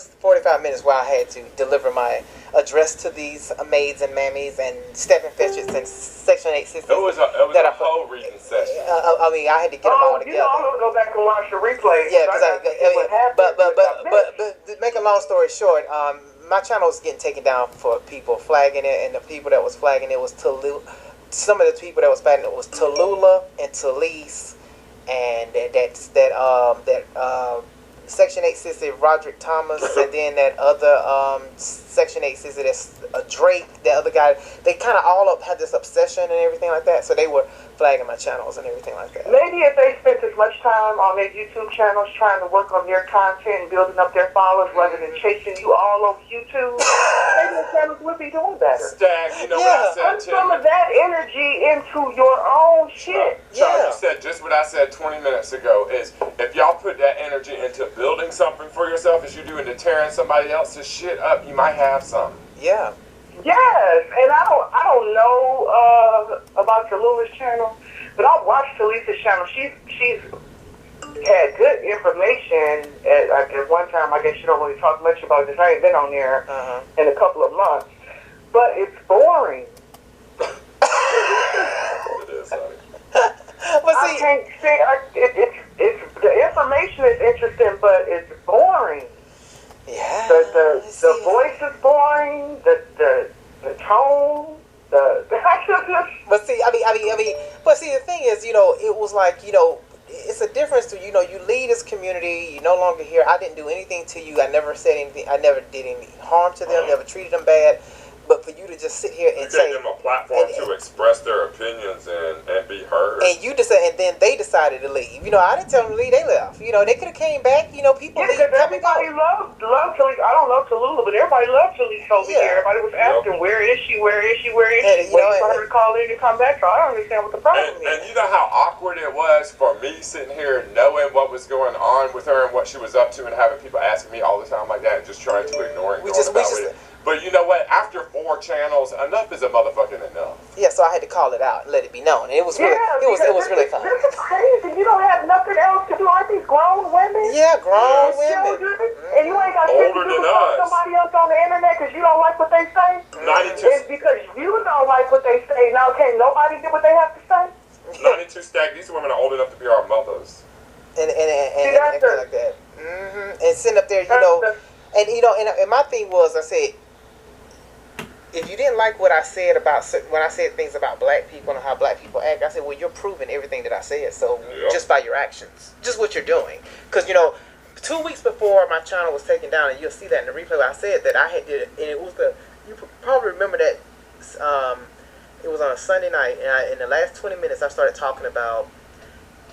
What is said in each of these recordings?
first 45 minutes where I had to deliver my address to these maids and mammies and Stephen Fetchits and Section 8 sisters. It was a whole reading session. I mean, I had to get them all together. I'm gonna go back and watch the replay. Yeah, but to make a long story short, my channel was getting taken down for people flagging it, and the people that was flagging it was some of the people that was flagging it was Tallulah and Talise, and that Section 8 sister Roderick Thomas, and then that other Section 8 sister that's Drake, that other guy. They kind of all had this obsession and everything like that, so they were flagging my channels and everything like that. Maybe if they spent as much time on their YouTube channels trying to work on their content and building up their followers rather than chasing you all over YouTube, maybe the channels would be doing better. Stag, you know what I said, put some of that energy into your own shit. So you said just what I said 20 minutes ago, is if y'all put that energy into building something for yourself as you do into tearing somebody else's shit up, you might have some. Yeah. Yes, and I don't know about Tallulah's channel, but I've watched Talisa's channel. She's had good information at one time. I guess you don't really talk much about this. I ain't been on there in a couple of months, but it's boring. It is, honey. I can't say it's the information is interesting, but it's boring. Yeah. The voice is boring. The tone. But see, I mean, but see, the thing is, you know, it was like, you know, it's a difference to, you know, you lead this community. You no longer here. I didn't do anything to you. I never said anything. I never did any harm to them. Never treated them bad. But for you to just sit here and say, gave them a platform to express their opinions and be heard. And you decided, and then they decided to leave. You know, I didn't tell them to leave; they left. You know, they could have came back. You know, people leave. Because everybody loved Talisa. I don't love Tallulah, but everybody loved Talisa over here. Everybody was asking, "Where is she? Where is she? Where is she?" Waiting for her to call in and come back. So I don't understand what the problem is. And you know how awkward it was for me sitting here knowing what was going on with her and what she was up to, and having people asking me all the time like that, and just trying to ignore it. But you know what? After 4 channels, enough is a motherfucking enough. Yeah, so I had to call it out and let it be known. And it was really, it was really fun. This is crazy. You don't have nothing else to do. Aren't these grown women? Yeah, grown women. And you ain't got shit to do with somebody else on the internet because you don't like what they say. 92. It's because you don't like what they say. Now, can't nobody get what they have to say? 92 Stag. These women are old enough to be our mothers. And like that. And sitting up there, you know, and you know, and my thing was, I said, if you didn't like what I said about when I said things about black people and how black people act, I said, well, you're proving everything that I said. So just by your actions, just what you're doing. Because, you know, 2 weeks before my channel was taken down, and you'll see that in the replay where I said that I had did it, and it was you probably remember that it was on a Sunday night, and in the last 20 minutes I started talking about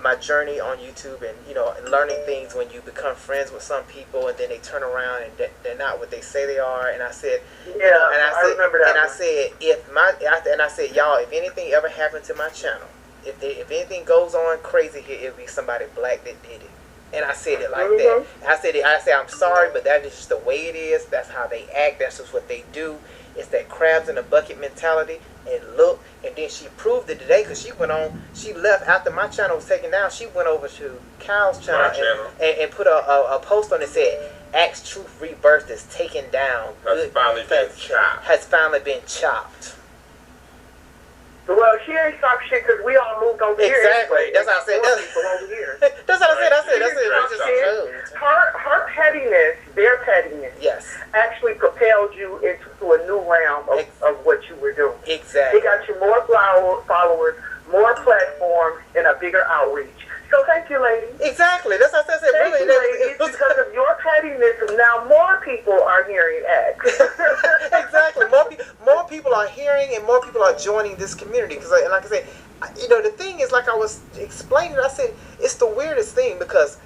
my journey on YouTube, and you know, and learning things when you become friends with some people and then they turn around and they're not what they say they are. And I said, I remember that. And I said, y'all, if anything ever happened to my channel, if anything goes on crazy here, it'll be somebody black that did it. And I said it like that. I said I'm sorry, but that is just the way it is. That's how they act. That's just what they do. It's that crabs in a bucket mentality. And look, and then she proved it today because she went on. She left after my channel was taken down. She went over to Kyle's channel and put a post on it that said, "Axe Truth Rebirth is taken down. Has finally been chopped." Well, she ain't stopped shit because we all moved over here. Exactly. That's what I said. That's what I said. Her pettiness, their pettiness, actually propelled you into a new realm of what you were doing. Exactly. It got you more followers, more platforms, and a bigger outreach. So thank you, lady. Exactly. That's what I said. Thank you, lady. It's because of your pettiness, and now more people are hearing X. Exactly. More people are hearing, and more people are joining this community. Because, like I said, you know, the thing is, like I was explaining, I said it's the weirdest thing because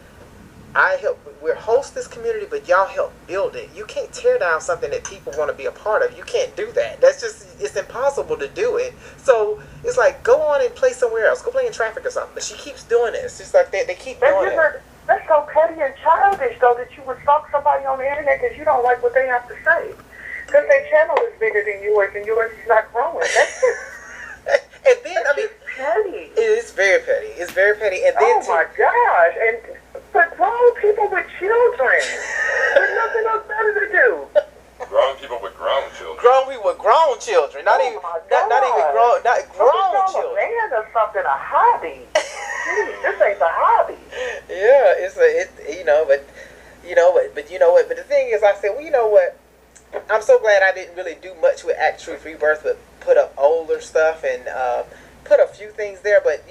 we're host this community, but y'all help build it. You can't tear down something that people want to be a part of. You can't do that. It's impossible to do it. So it's like, go on and play somewhere else. Go play in traffic or something. But she keeps doing this. It's like they keep doing it. That's so petty and childish, though, that you would stalk somebody on the internet because you don't like what they have to say. Because their channel is bigger than yours, and yours is not growing. That's just... And then, I mean... petty. It's very petty. It's very petty. And then my gosh. And... But grown people with children. There's nothing else better with grown children, not even grown children. A man or something, a hobby. Jeez, this ain't a hobby. Yeah, but the thing is, I said, well, you know what? I'm so glad I didn't really do much with Act Truth Rebirth, but put up older stuff and put a few things there. But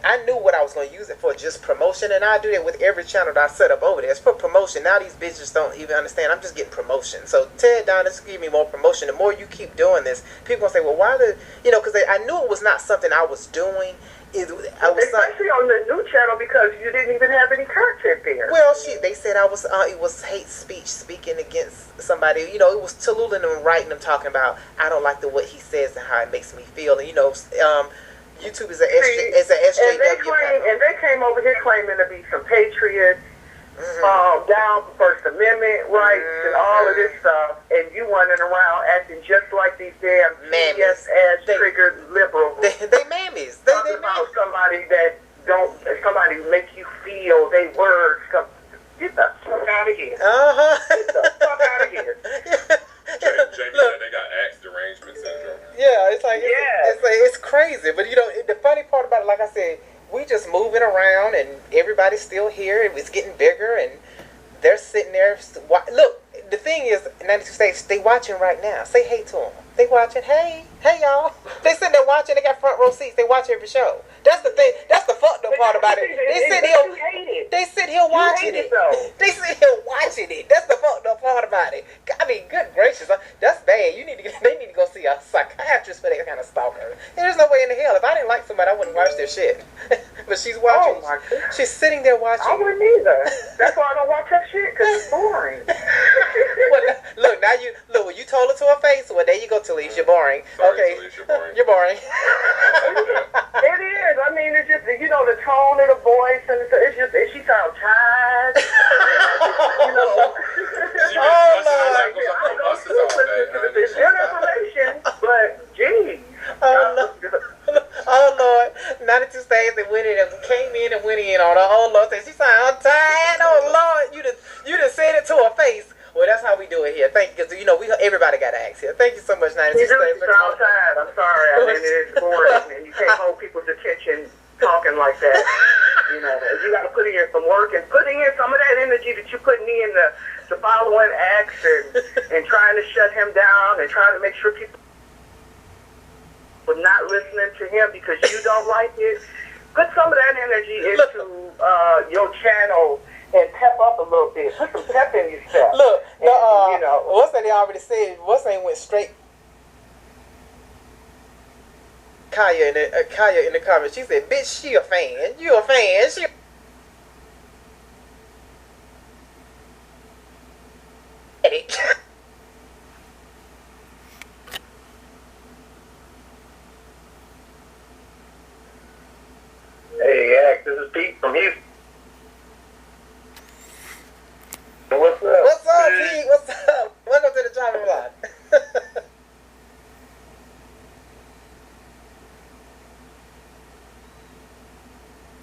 I knew what I was going to use it for, just promotion, and I do that with every channel that I set up over there. It's for promotion. Now these bitches don't even understand. I'm just getting promotion. So Ted Don, just give me more promotion. The more you keep doing this, people gonna say, well, why because I knew it was not something I was doing. Especially on the new channel, because you didn't even have any content there. Well, they said I was. It was hate speech, speaking against somebody. It was Tallulah and them writing them, talking about I don't like what he says and how it makes me feel. And YouTube is an SJW. And they came over here claiming to be some patriots, down for First Amendment rights and all of this stuff, and you running around acting just like these damn PBS ass triggered liberals. They mammies. They about somebody that somebody make you feel they words. Get the fuck out of here. Get the fuck out of here. Jamie said they got axe derangement syndrome. Yeah, it's crazy. But the funny part about it, like I said, we just moving around and everybody's still here. It's getting bigger and they're sitting there. Look, the thing is, 92 States, they watching right now. Say hey to them. They watching. Hey y'all. They sitting there watching. They got front row seats. They watch every show. That's the thing. That's the fucked up part about it. They sit here watching it. They sit here watching it. That's the fucked up part about it. I mean, good gracious, that's bad. They need to go see a psychiatrist for that kind of stalker. There's no way in the hell. If I didn't like somebody, I wouldn't watch their shit. But she's watching. Oh my God. She's sitting there watching. I wouldn't either. That's why I don't watch that shit, because it's boring. Look, when you told her to her face, well, there you go, Talise, you're boring. Sorry, okay. Talise, you're boring. You're boring. It is. I mean, it's just, the tone of the voice, and it's just, she sounds tired. It's good information, but geez. Oh Lord, 92 States, they went in and came in and went in on her. Oh Lord, she sound tired. Oh Lord, you done said it to her face. Well, that's how we do it here. Thank you, because everybody got to ask here. Thank you so much, 92 States. You sound tired. I'm sorry. I mean, it's boring, and you can't hold people's attention talking like that. You got to put in some work and putting in some of that energy that you're putting in the following acts and trying to shut him down and trying to make sure people are not listening to him because you don't like it. Put some of that energy into your channel and pep up a little bit. Put some pep in your stuff. Look, what's that they already said? What's that went straight? Kaya in the comments, she said, "Bitch, she a fan. You a fan? She." Hey, Act, this is Pete from Houston.